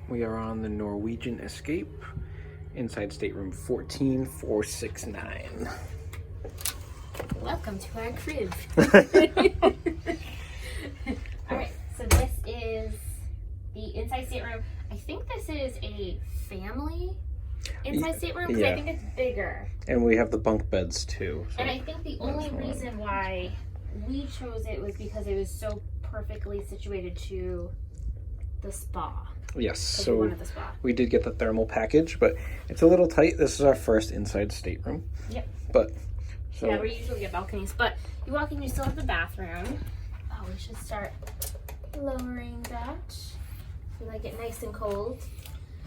We are on the Norwegian Escape, inside stateroom 14469. Welcome to our crib. Alright, so this is the inside stateroom. I think this is a family inside stateroom because I think it's bigger. And we have the bunk beds too. So and I think the only reason why we chose it was because it was so perfectly situated to the spa. Yes, so we did get the thermal package, but it's a little tight. This is our first inside stateroom. Yep. But so yeah, we usually get balconies, but you walk in, you still have the bathroom. Oh, we should start lowering that. We like it nice and cold.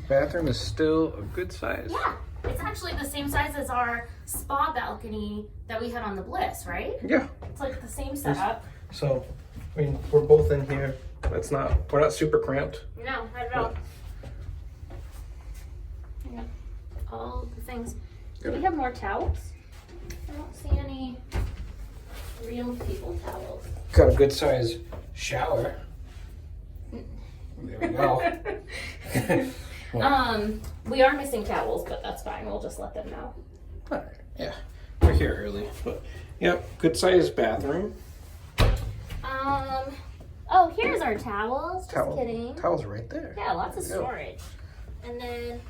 Bathroom is still a good size. Yeah, it's actually the same size as our spa balcony that we had on the Bliss, right? Yeah. It's like the same setup. So, I mean, we're both in here. We're not super cramped. No, not at all. Yeah. All the things. Do we have more towels? I don't see any real people towels. Got a good size shower. There we go. We are missing towels, but that's fine. We'll just let them know. All right. Yeah, we're here early, but yep, good size bathroom. Oh, here's our towels. Just kidding. Towels right there. Yeah, lots of storage. And then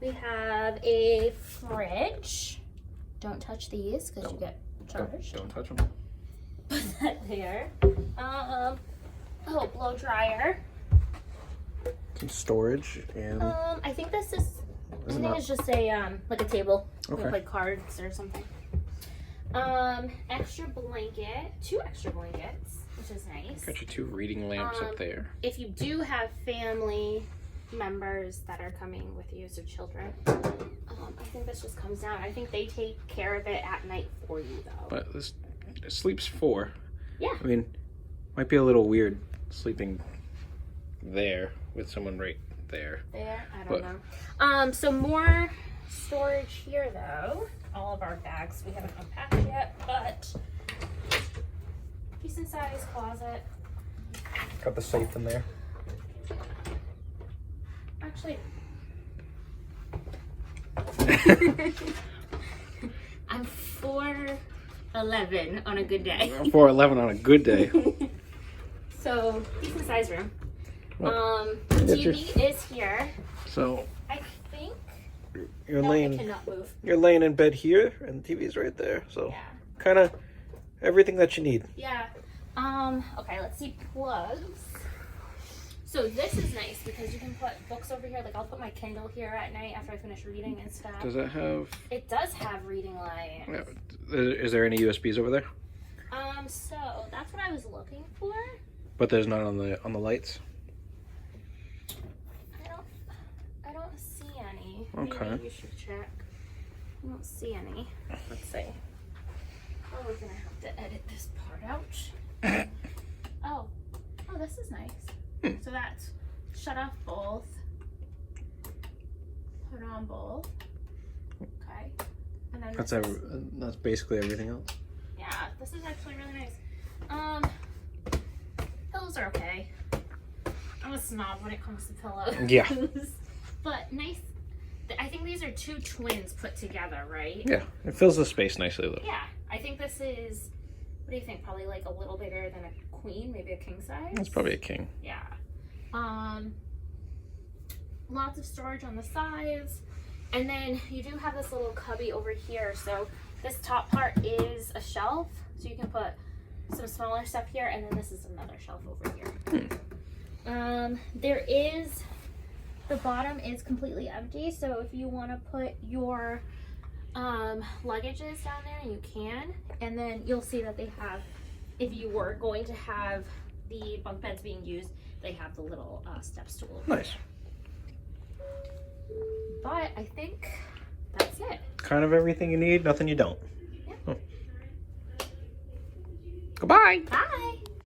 we have a fridge. Don't touch these because you get charged. Don't touch them. Put that there. Oh, blow dryer. Some storage and. I think this is. I think it's just a like a table. Okay. With like cards or something. Extra blanket. 2 extra blankets, which is nice. Got your 2 reading lamps up there. If you do have family members that are coming with you, so children, I think this just comes down. I think they take care of it at night for you, though. But it sleeps 4. Yeah. I mean, might be a little weird sleeping there with someone right there. There? I don't know. So more storage here, though. All of our bags we haven't unpacked yet, but decent sized closet. Got the safe in there. Actually, I'm 4'11" on a good day. 4'11" on a good day. So decent size room. Well, TV is here. So I think you're I laying. cannot move. You're laying in bed here, and the TV's right there. So Yeah. kind of everything that you need. Yeah. Okay, let's see plugs. So this is nice because you can put books over here. Like I'll put my Kindle here at night after I finish reading and stuff. Does it have? It does have reading light. Yeah. Is there any USBs over there? So that's what I was looking for. But there's none on the lights. I don't see any. Okay. Maybe you should check. I don't see any. Let's see. Oh, we're gonna have to edit this part out. Oh, this is nice. So that's shut off both. Put on both. Okay. And then That's basically everything else. yeah, this is actually really nice. Pillows are okay. I'm a snob when it comes to pillows. Yeah. But nice. I think these are 2 twins put together, right? Yeah, it fills the space nicely though. Yeah, I think this is. What do you think? Probably like a little bigger than a queen, maybe a king size. That's probably a king. Yeah. Lots of storage on the sides, and then you do have this little cubby over here. So this top part is a shelf, so you can put some smaller stuff here, and then this is another shelf over here. The bottom is completely empty, so if you want to put your luggages down there, you can. And then you'll see that they have, if you were going to have the bunk beds being used, they have the little step stool. Nice. But I think that's it. Kind of everything you need, nothing you don't. Yeah. Goodbye. Bye.